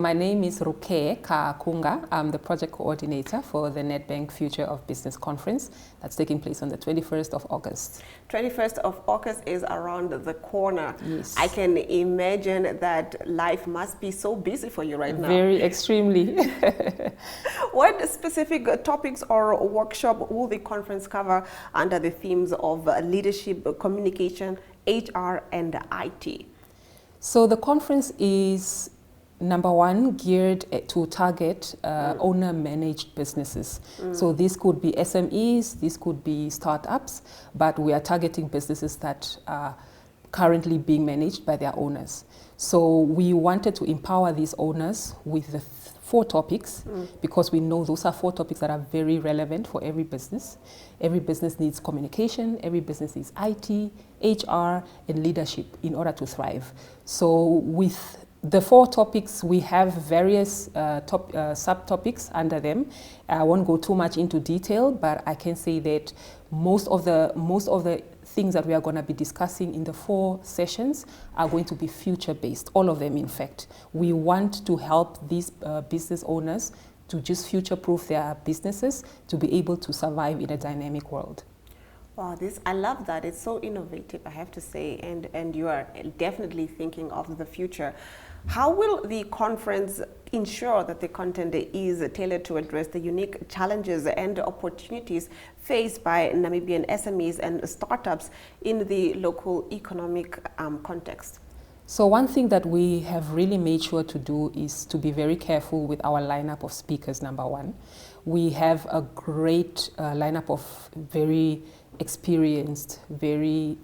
My name is Ruke Kaakunga. I'm the project coordinator for the Nedbank Future of Business Conference that's taking place on the 21st of August. 21st of August is around the corner. Yes. I can imagine that life must be so busy for you right now. Very extremely. What specific topics or workshop will the conference cover under the themes of leadership, communication, HR, and IT? So the conference is number one, geared to target owner-managed businesses. So this could be SMEs, this could be startups, but we are targeting businesses that are currently being managed by their owners. So we wanted to empower these owners with the four topics because we know those are four topics that are very relevant for every business. Every business needs communication, every business needs IT, HR, and leadership in order to thrive. So with the four topics, we have various subtopics under them. I won't go too much into detail, but I can say that most of the things that we are going to be discussing in the four sessions are going to be future-based, all of them in fact. We want to help these business owners to just future-proof their businesses to be able to survive in a dynamic world. Wow, I love that. It's so innovative, I have to say, and you are definitely thinking of the future. How will the conference ensure that the content is tailored to address the unique challenges and opportunities faced by Namibian SMEs and startups in the local economic context? So one thing that we have really made sure to do is to be very careful with our lineup of speakers, number one. We have a great lineup of very experienced, very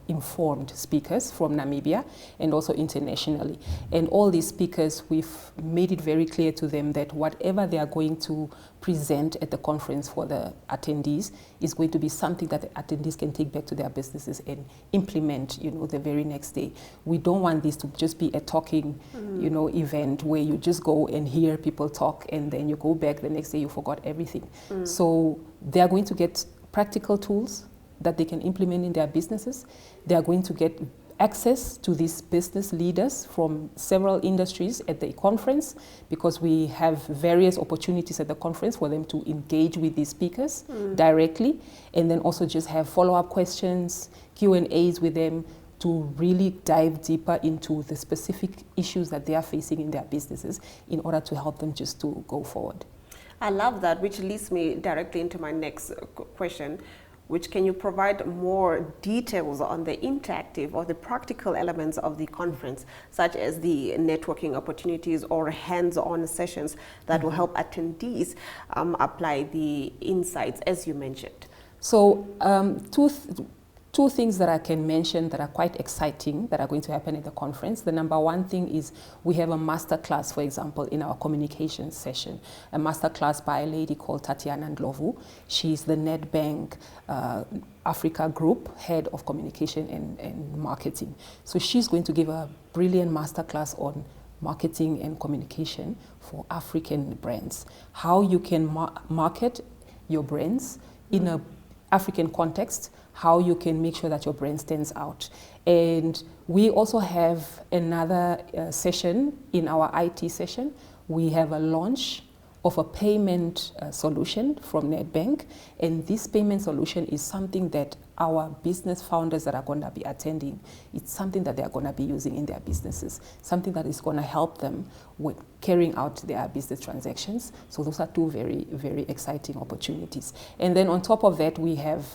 informed speakers from Namibia and also internationally. And all these speakers, we've made it very clear to them that whatever they are going to present at the conference for the attendees is going to be something that the attendees can take back to their businesses and implement, the very next day. We don't want this to just be a talking, event where you just go and hear people talk and then you go back the next day, you forgot everything. So they are going to get practical tools that they can implement in their businesses. They are going to get access to these business leaders from several industries at the conference because we have various opportunities at the conference for them to engage with these speakers directly, and then also just have follow-up questions, Q&As with them to really dive deeper into the specific issues that they are facing in their businesses in order to help them just to go forward. I love that, which leads me directly into my next question. Can you provide more details on the interactive or the practical elements of the conference, such as the networking opportunities or hands-on sessions that will help attendees apply the insights, as you mentioned? So two things that I can mention that are quite exciting that are going to happen at the conference. The number one thing is we have a master class, for example, in our communications session, a master class by a lady called Tatiana Ndlovu. She's the Nedbank Africa Group Head of Communication and Marketing. So she's going to give a brilliant master class on marketing and communication for African brands. How you can market your brands in an African context, how you can make sure that your brand stands out. And we also have another session in our IT session. We have a launch of a payment solution from Nedbank. And this payment solution is something that our business founders that are going to be attending, it's something that they are going to be using in their businesses, something that is going to help them with carrying out their business transactions. So those are two very, very exciting opportunities. And then on top of that, we have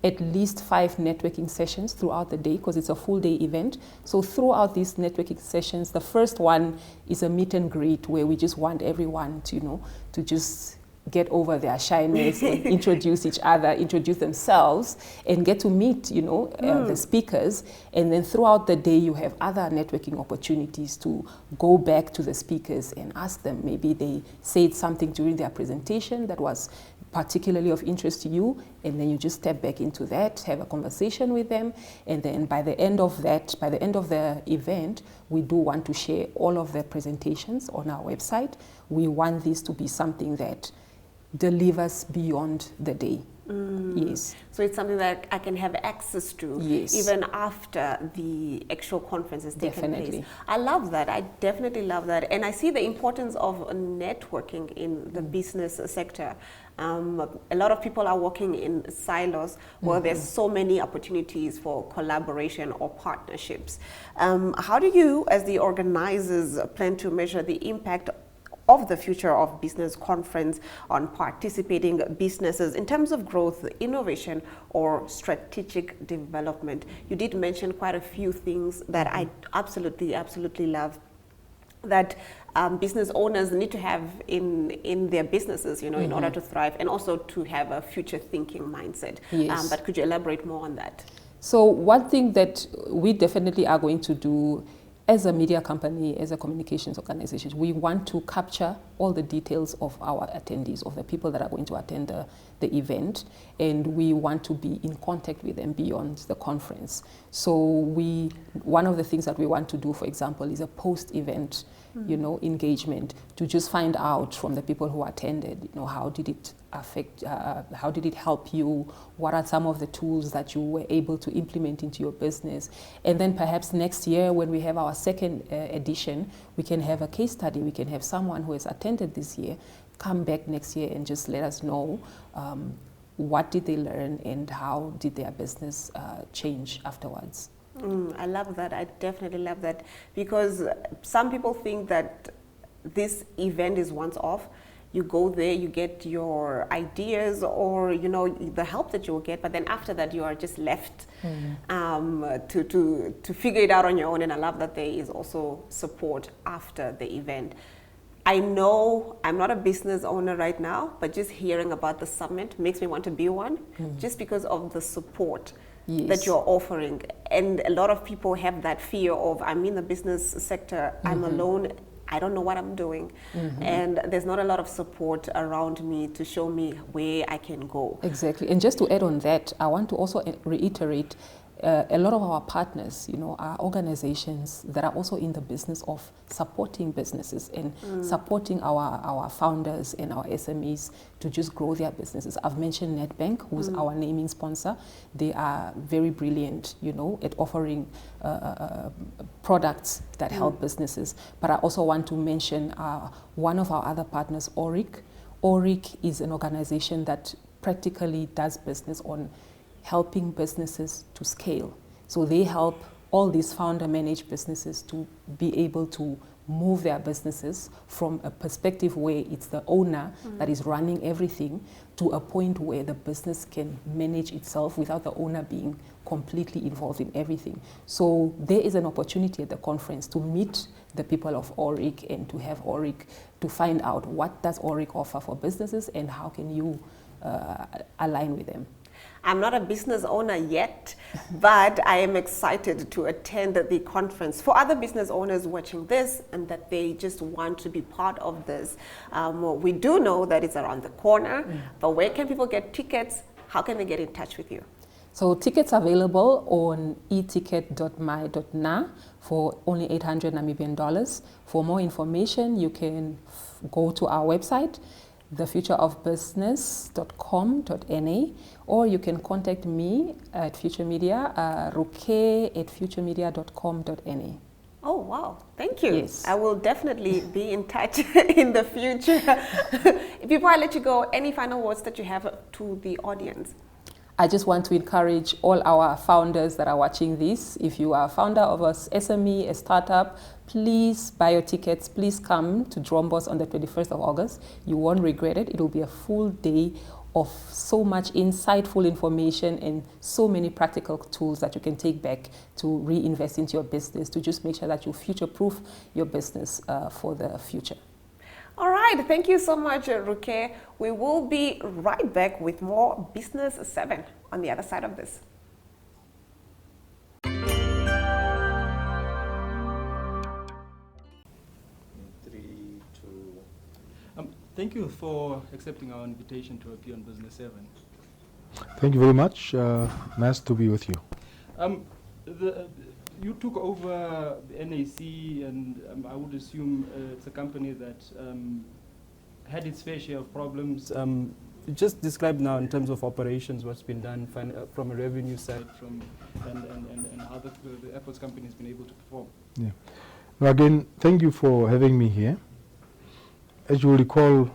at least 5 networking sessions throughout the day because it's a full day event. So throughout these networking sessions, the first one is a meet and greet where we just want everyone to, to just get over their shyness and introduce each other, introduce themselves, and get to meet, the speakers. And then throughout the day, you have other networking opportunities to go back to the speakers and ask them. Maybe they said something during their presentation that was particularly of interest to you, and then you just step back into that, have a conversation with them, and then by the end of the event, we do want to share all of the presentations on our website. We want this to be something that delivers beyond the day. Yes. So it's something that I can have access to Yes. even after the actual conference has taken Definitely. place. I love that. I definitely love that. And I see the importance of networking in the business sector. A lot of people are working in silos where there's so many opportunities for collaboration or partnerships. How do you, as the organizers, plan to measure the impact of the Future of Business conference on participating businesses in terms of growth, innovation, or strategic development? You did mention quite a few things that I absolutely love, that business owners need to have in their businesses, you know, in order to thrive, and also to have a future thinking mindset. Yes. But could you elaborate more on that? So one thing that we definitely are going to do as a media company, as a communications organization, we want to capture all the details of our attendees, of the people that are going to attend the event, and we want to be in contact with them beyond the conference. So one of the things that we want to do, for example, is a post-event, you know, engagement, to just find out from the people who attended, you know, how did it affect, how did it help you, what are some of the tools that you were able to implement into your business, and then perhaps next year when we have our second edition, we can have a case study, we can have someone who has attended this year come back next year and just let us know what did they learn and how did their business change afterwards. I love that. I definitely love that, because some people think that this event is once off. You go there, you get your ideas or, you know, the help that you will get, but then after that you are just left to figure it out on your own. And I love that there is also support after the event. I know I'm not a business owner right now, but just hearing about the summit makes me want to be one, just because of the support that you're offering. And a lot of people have that fear of, I'm in the business sector, I'm alone, I don't know what I'm doing. And there's not a lot of support around me to show me where I can go. Exactly. And just to add on that, I want to also reiterate, a lot of our partners, you know, are organizations that are also in the business of supporting businesses and supporting our founders and our SMEs to just grow their businesses. I've mentioned NetBank, who's our naming sponsor. They are very brilliant, you know, at offering products that help businesses. But I also want to mention one of our other partners, Auric. Auric is an organization that practically does business on helping businesses to scale. So they help all these founder-managed businesses to be able to move their businesses from a perspective where it's the owner that is running everything to a point where the business can manage itself without the owner being completely involved in everything. So there is an opportunity at the conference to meet the people of Auric and to have Auric to find out what does Auric offer for businesses and how can you align with them. I'm not a business owner yet, but I am excited to attend the conference. For other business owners watching this and that they just want to be part of this, we do know that it's around the corner, but where can people get tickets? How can they get in touch with you? So tickets available on eticket.my.na for only 800 Namibian dollars. For more information, you can go to our website, thefutureofbusiness.com.na, or you can contact me at Future Media, ruke@futuremedia.com.na. Oh, wow. Thank you. Yes. I will definitely be in touch in the future. Before I let you go, any final words that you have to the audience? I just want to encourage all our founders that are watching this. If you are a founder of a SME, a startup, please buy your tickets. Please come to Drombos on the 21st of August. You won't regret it. It will be a full day of so much insightful information and so many practical tools that you can take back to reinvest into your business, to just make sure that you future-proof your business for the future. All right, thank you so much, Ruke. We will be right back with more Business 7 on the other side of this. Thank you for accepting our invitation to appear on Business 7. Thank you very much. Nice to be with you. You took over the NAC, and I would assume it's a company that had its fair share of problems. just describe now in terms of operations what's been done from a revenue side and how the airports company has been able to perform. Yeah. Now again, thank you for having me here. As you will recall,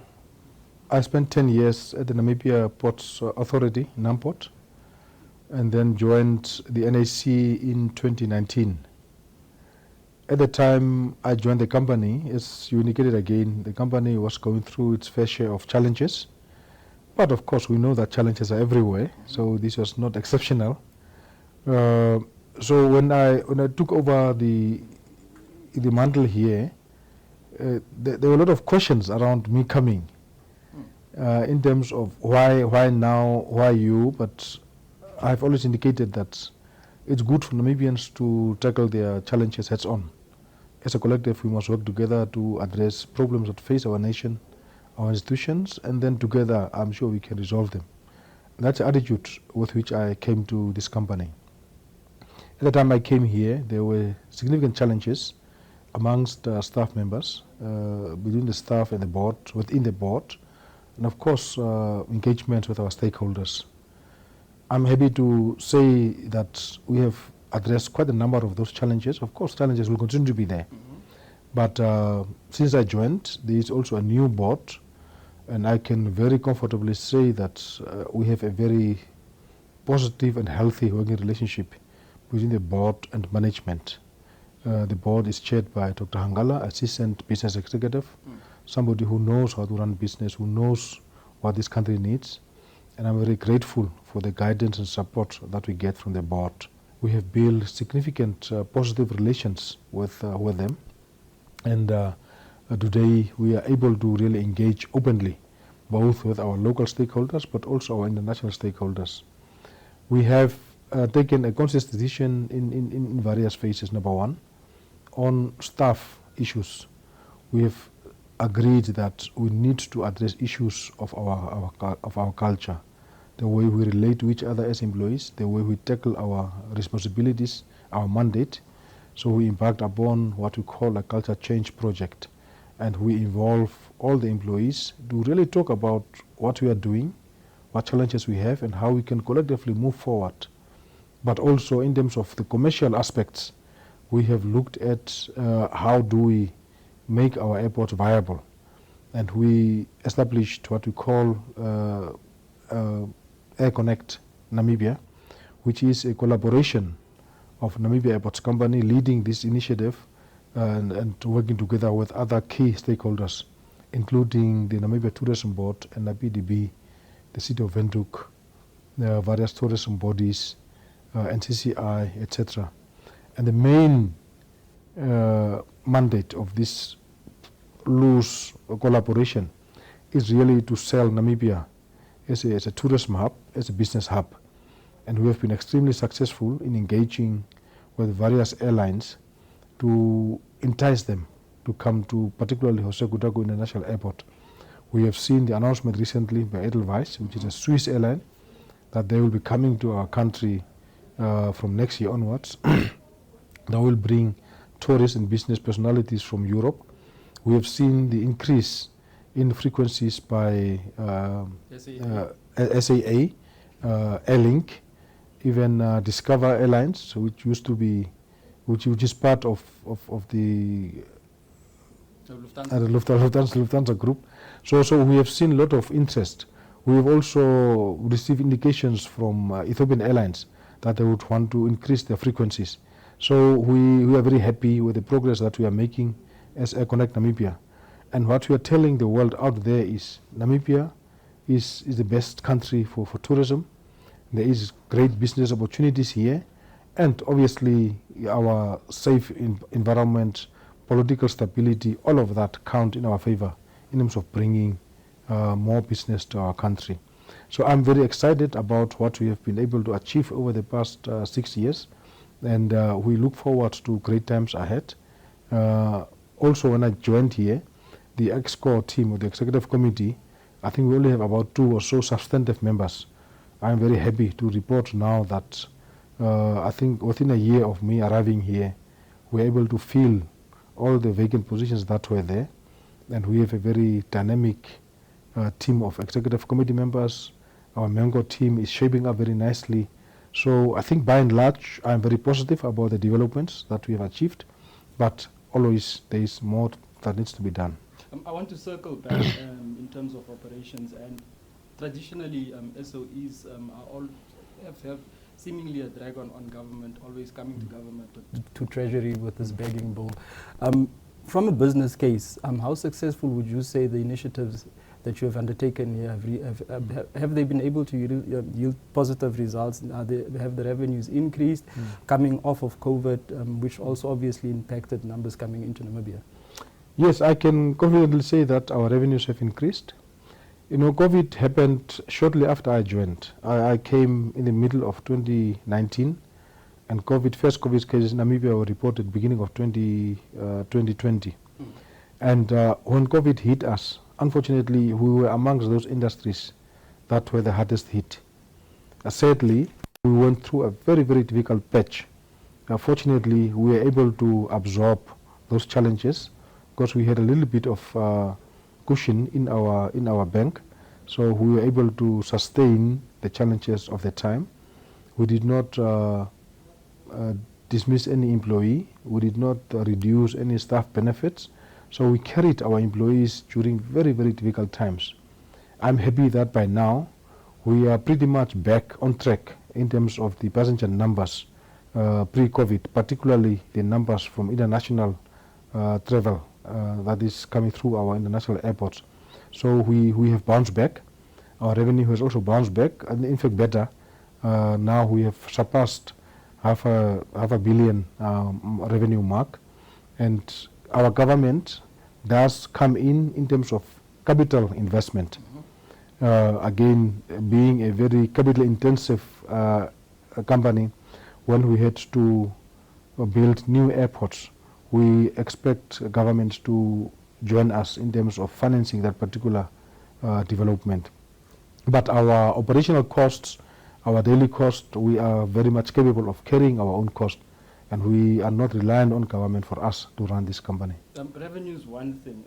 I spent 10 years at the Namibia Ports Authority, NAMPORT, and then joined the NAC in 2019. At the time I joined the company, as you indicated again, the company was going through its fair share of challenges. But of course, we know that challenges are everywhere, so this was not exceptional. So when I took over the mantle here, there were a lot of questions around me coming in terms of why now, why you, but I've always indicated that it's good for Namibians to tackle their challenges heads on. As a collective, we must work together to address problems that face our nation, our institutions, and then together I'm sure we can resolve them. And that's the attitude with which I came to this company. At the time I came here, there were significant challenges amongst staff members, between the staff and the board, within the board, and of course engagement with our stakeholders. I'm happy to say that we have addressed quite a number of those challenges. Of course, challenges will continue to be there. But since I joined, there is also a new board, and I can very comfortably say that we have a very positive and healthy working relationship between the board and management. The board is chaired by Dr. Hangala, Assistant Business Executive, somebody who knows how to run business, who knows what this country needs. And I'm very grateful for the guidance and support that we get from the board. We have built significant positive relations with them. And today we are able to really engage openly, both with our local stakeholders, but also our international stakeholders. We have taken a conscious decision in various phases. Number one, on staff issues, we have agreed that we need to address issues of our culture, the way we relate to each other as employees, the way we tackle our responsibilities, our mandate. So we embarked upon what we call a culture change project, and we involve all the employees to really talk about what we are doing, what challenges we have, and how we can collectively move forward. But also in terms of the commercial aspects, we have looked at how do we make our airport viable, and we established what we call Air Connect Namibia, which is a collaboration of Namibia Airports Company leading this initiative and working together with other key stakeholders, including the Namibia Tourism Board and NAPDB, the City of Windhoek, various tourism bodies, NCCI, etc. And the main mandate of this loose collaboration is really to sell Namibia as a tourism hub, as a business hub. And we have been extremely successful in engaging with various airlines to entice them to come to particularly Jose Gutago International Airport. We have seen the announcement recently by Edelweiss, which is a Swiss airline, that they will be coming to our country from next year onwards. They will bring tourists and business personalities from Europe. We have seen the increase in frequencies by SAA, Airlink, even Discover Airlines, which used to be, which is part of the Lufthansa Group. So we have seen a lot of interest. We have also received indications from Ethiopian Airlines that they would want to increase their frequencies. So we are very happy with the progress that we are making as Air Connect Namibia. And what we are telling the world out there is Namibia is the best country for tourism. There is great business opportunities here, and obviously our safe environment, political stability, all of that count in our favor in terms of bringing more business to our country. So I'm very excited about what we have been able to achieve over the past 6 years, and we look forward to great times ahead. Also, when I joined here, the ExCo team or the executive committee, I think we only have about 2 or so substantive members. I'm very happy to report now that I think within a year of me arriving here, we're able to fill all the vacant positions that were there, and we have a very dynamic team of executive committee members. Our Mango team is shaping up very nicely. So I think by and large, I'm very positive about the developments that we have achieved, but always there is more that needs to be done. I want to circle back in terms of operations, and traditionally SOEs are all have seemingly a drag on government, always coming to government, to Treasury with this begging bowl. From a business case, how successful would you say the initiatives that you have undertaken here have they been able to yield positive results? Have the revenues increased coming off of COVID, which also obviously impacted numbers coming into Namibia? Yes, I can confidently say that our revenues have increased. You know, COVID happened shortly after I joined. I came in the middle of 2019, and first COVID cases in Namibia were reported beginning of 2020. And when COVID hit us, unfortunately, we were amongst those industries that were the hardest hit. Sadly, we went through a very, very difficult patch. Fortunately, we were able to absorb those challenges because we had a little bit of cushion in our bank, so we were able to sustain the challenges of the time. We did not dismiss any employee. We did not reduce any staff benefits. So we carried our employees during very, very difficult times. I'm happy that by now we are pretty much back on track in terms of the passenger numbers pre-COVID, particularly the numbers from international travel that is coming through our international airports. So we have bounced back. Our revenue has also bounced back, and in fact better. Now we have surpassed half a billion revenue mark, and our government does come in terms of capital investment. Again, being a very capital intensive company, when we had to build new airports, we expect government to join us in terms of financing that particular development. But our operational costs, our daily cost, we are very much capable of carrying our own cost, and we are not reliant on government for us to run this company. Revenue is one thing.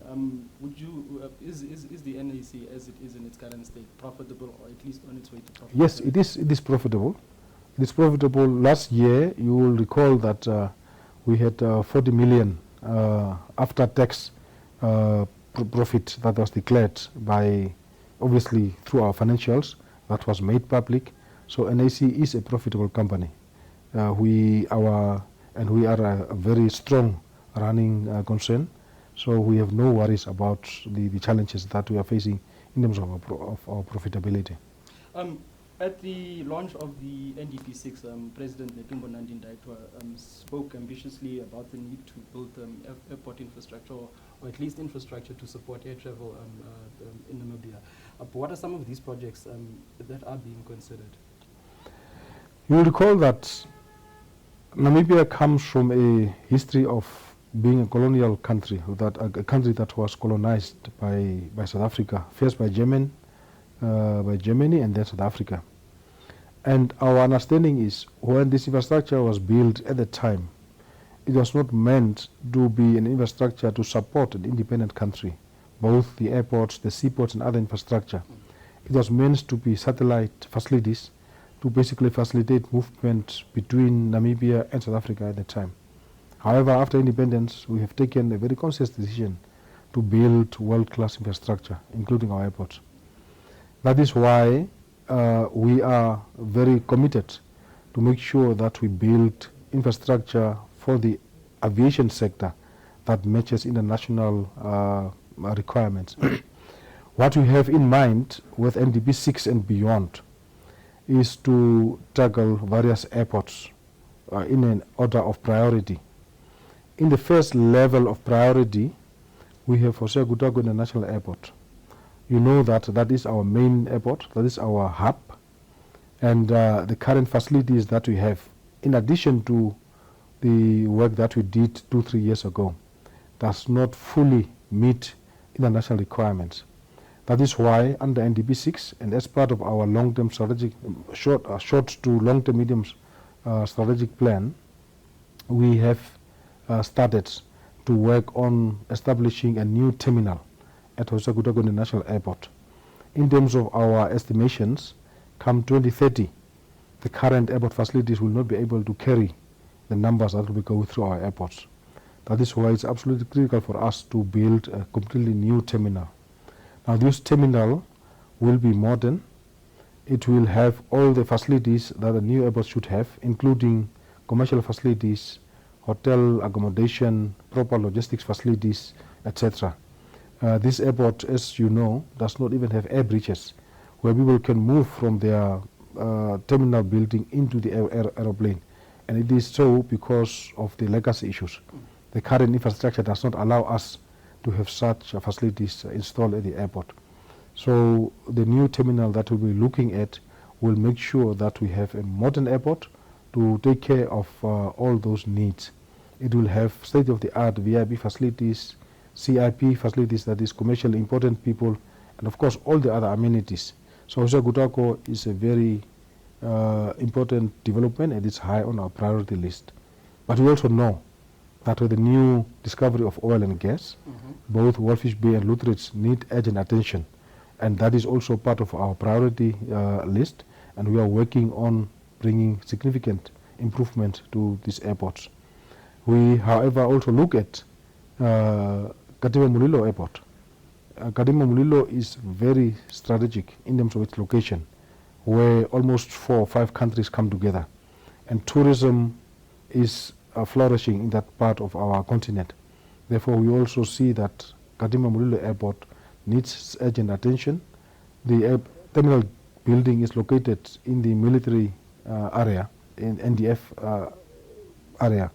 Would you is the NAC, as it is in its current state, profitable, or at least on its way to profitability? Yes, it is profitable. It is profitable. Last year, you will recall that we had 40 million after tax profit that was declared by, obviously through our financials, that was made public. So NAC is a profitable company. We are a very strong running concern, so we have no worries about the challenges that we are facing in terms of our profitability. At the launch of the NDP6, President Netumbo Nandi-Ndaitwah spoke ambitiously about the need to build airport infrastructure, or at least infrastructure to support air travel in Namibia. What are some of these projects that are being considered? You will recall that Namibia comes from a history of being a colonial country, a country that was colonized by South Africa, first by Germany and then South Africa. And our understanding is when this infrastructure was built at the time, it was not meant to be an infrastructure to support an independent country, both the airports, the seaports and other infrastructure. It was meant to be satellite facilities to basically facilitate movement between Namibia and South Africa at the time. However, after independence, we have taken a very conscious decision to build world-class infrastructure, including our airports. That is why we are very committed to make sure that we build infrastructure for the aviation sector that matches international requirements. What we have in mind with NDP6 and beyond is to tackle various airports in an order of priority. In the first level of priority, we have Hosea Gutaugo International Airport. You know that is our main airport, that is our hub, and the current facilities that we have, in addition to the work that we did 2-3 years ago, does not fully meet international requirements. That is why under NDP6 and as part of our long-term strategic, short to long-term medium strategic plan, we have started to work on establishing a new terminal at Hosea Gutaugo International Airport. in terms of our estimations, come 2030, the current airport facilities will not be able to carry the numbers that will be going through our airports. That is why it's absolutely critical for us to build a completely new terminal. Now, this terminal will be modern. It will have all the facilities that a new airport should have, including commercial facilities, hotel accommodation, proper logistics facilities, etc. This airport, as you know, does not even have air bridges where people can move from their terminal building into the aeroplane. And it is so because of the legacy issues. The current infrastructure does not allow us to have such facilities installed at the airport. So the new terminal that we'll be looking at will make sure that we have a modern airport to take care of all those needs. It will have state-of-the-art VIP facilities, CIP facilities, that is commercially important people, and of course all the other amenities. So Hosea Kutako is a very important development, and it's high on our priority list. But we also know that with the new discovery of oil and gas, both Walfish Bay and Lutheridge need urgent attention. And that is also part of our priority list, and we are working on bringing significant improvement to these airports. We, however, also look at Katima Mulilo Airport. Katima Mulilo is very strategic in terms of its location, where almost 4 or 5 countries come together, and tourism is flourishing in that part of our continent. Therefore, we also see that Katima Mulilo Airport needs urgent attention. The terminal building is located in the military area, in NDF area.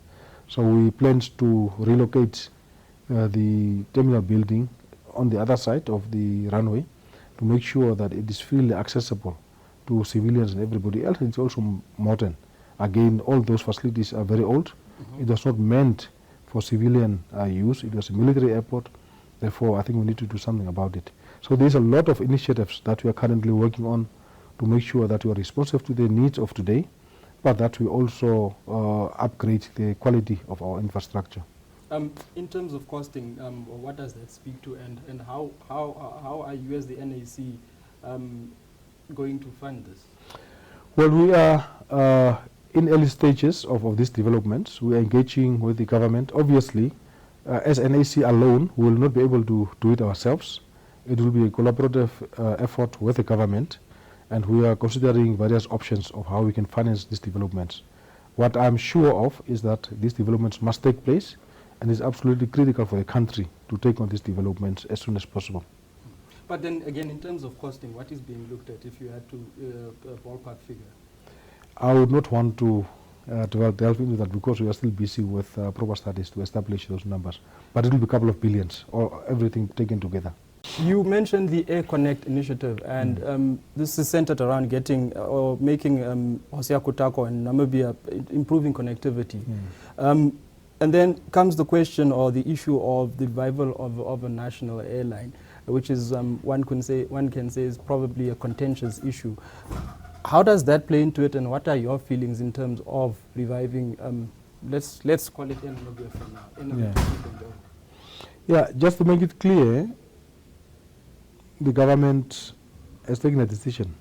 So we plan to relocate the terminal building on the other side of the runway to make sure that it is freely accessible to civilians and everybody else. It's also modern. Again, all those facilities are very old. It was not meant for civilian use. It was a military airport. Therefore, I think we need to do something about it. So there's a lot of initiatives that we are currently working on to make sure that we are responsive to the needs of today, but that we also upgrade the quality of our infrastructure. In terms of costing, what does that speak to, and how are you as the NAC going to fund this? Well, we are in early stages of these developments. We are engaging with the government. Obviously, as NAC alone, we will not be able to do it ourselves. It will be a collaborative effort with the government, and we are considering various options of how we can finance these developments. What I'm sure of is that these developments must take place, and it's absolutely critical for the country to take on these developments as soon as possible. But then again, in terms of costing, what is being looked at if you had to ballpark figure? I would not want to delve into that because we are still busy with proper studies to establish those numbers. But it will be a couple of billions, or everything taken together. You mentioned the Air Connect initiative, and this is centered around getting or making Hosea Kutako and Namibia improving connectivity. And then comes the question or the issue of the revival of a national airline, which is one can say is probably a contentious issue. How does that play into it, and what are your feelings in terms of reviving? Let's call it Namibia for now. Yeah, just to make it clear, the government has taken a decision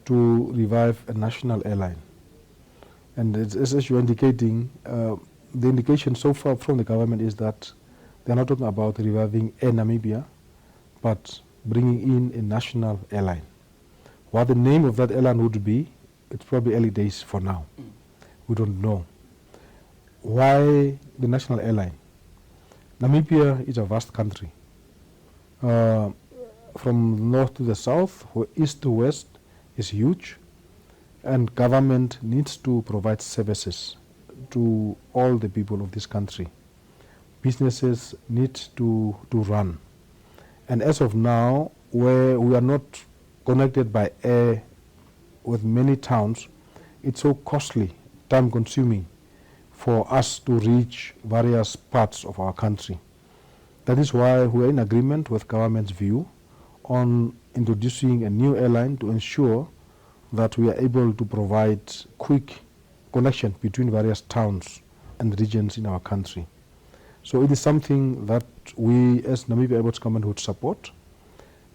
to revive a national airline, and as you're indicating, the indication so far from the government is that they're not talking about reviving Air Namibia, but bringing in a national airline. What the name of that airline would be, it's probably early days for now. We don't know. Why the national airline? Namibia is a vast country. From north to the south, or east to west, is huge, and government needs to provide services to all the people of this country. Businesses need to run. And as of now, where we are not connected by air with many towns, it's so costly, time-consuming for us to reach various parts of our country. That is why we are in agreement with government's view on introducing a new airline to ensure that we are able to provide quick connection between various towns and regions in our country. So it is something that we as Namibia Airports Government would support.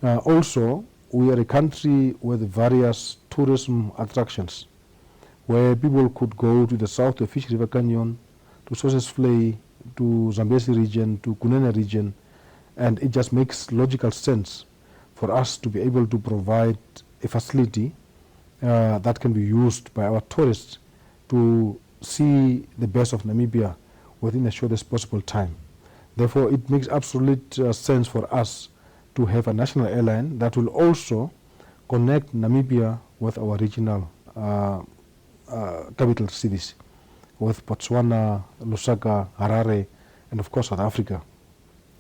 Also, we are a country with various tourism attractions where people could go to the south, to Fish River Canyon, to Sossusvlei, to Zambezi region, to Kunene region, and it just makes logical sense for us to be able to provide a facility that can be used by our tourists to see the best of Namibia within the shortest possible time. Therefore, it makes absolute sense for us to have a national airline that will also connect Namibia with our regional capital cities, with Botswana, Lusaka, Harare, and of course South Africa.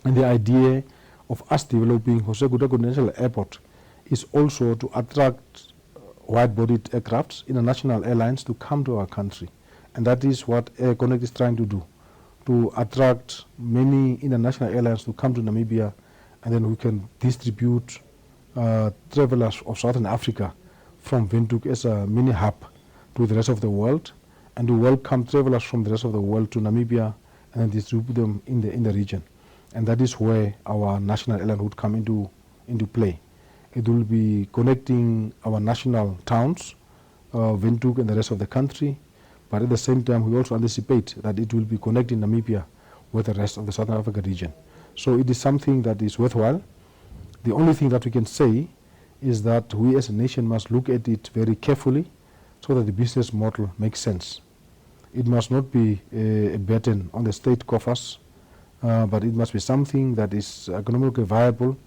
And the idea of us developing Jose Gutego International Airport is also to attract wide-bodied aircrafts, international airlines, to come to our country. And that is what Air Connect is trying to do, to attract many international airlines to come to Namibia, and then we can distribute travelers of Southern Africa from Windhoek as a mini hub to the rest of the world, and to welcome travelers from the rest of the world to Namibia and then distribute them in the region. And that is where our national airline would come into play. It will be connecting our national towns, Windhoek and the rest of the country, but at the same time we also anticipate that it will be connecting Namibia with the rest of the Southern Africa region. So it is something that is worthwhile. The only thing that we can say is that we as a nation must look at it very carefully so that the business model makes sense. It must not be a burden on the state coffers, but it must be something that is economically viable.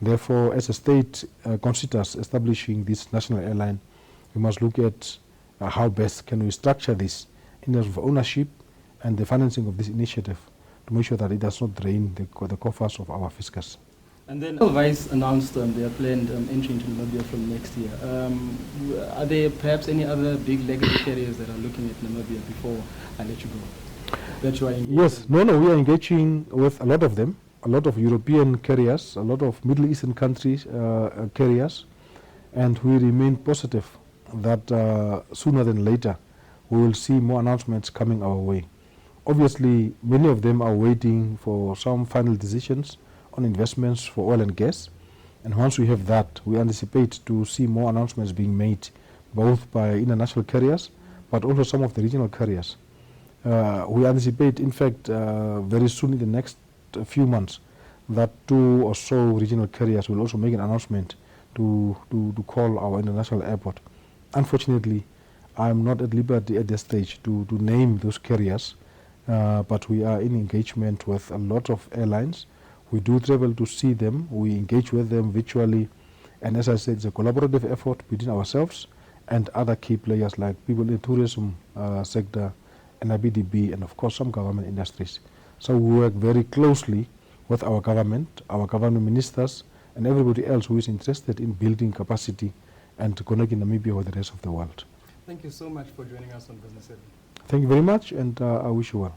Therefore, as a state considers establishing this national airline, we must look at how best can we structure this in terms of ownership and the financing of this initiative to make sure that it does not drain the coffers of our fiscus. And then Vice announced their planned entry into Namibia from next year. Are there perhaps any other big legacy carriers that are looking at Namibia before I let you go? That you are engaging? Yes, we are engaging with a lot of them, a lot of European carriers, a lot of Middle Eastern countries carriers, and we remain positive that sooner than later we will see more announcements coming our way. Obviously, many of them are waiting for some final decisions on investments for oil and gas, and once we have that, we anticipate to see more announcements being made both by international carriers but also some of the regional carriers. We anticipate, in fact, very soon in the next few months that 2 or so regional carriers will also make an announcement to call our international airport. Unfortunately, I'm not at liberty at this stage to name those carriers, but we are in engagement with a lot of airlines. We do travel to see them, we engage with them virtually, and as I said, it's a collaborative effort between ourselves and other key players like people in the tourism sector, NIBDB, and of course some government industries. So we work very closely with our government ministers, and everybody else who is interested in building capacity and connecting Namibia with the rest of the world. Thank you so much for joining us on Business 7. Thank you very much, and I wish you well.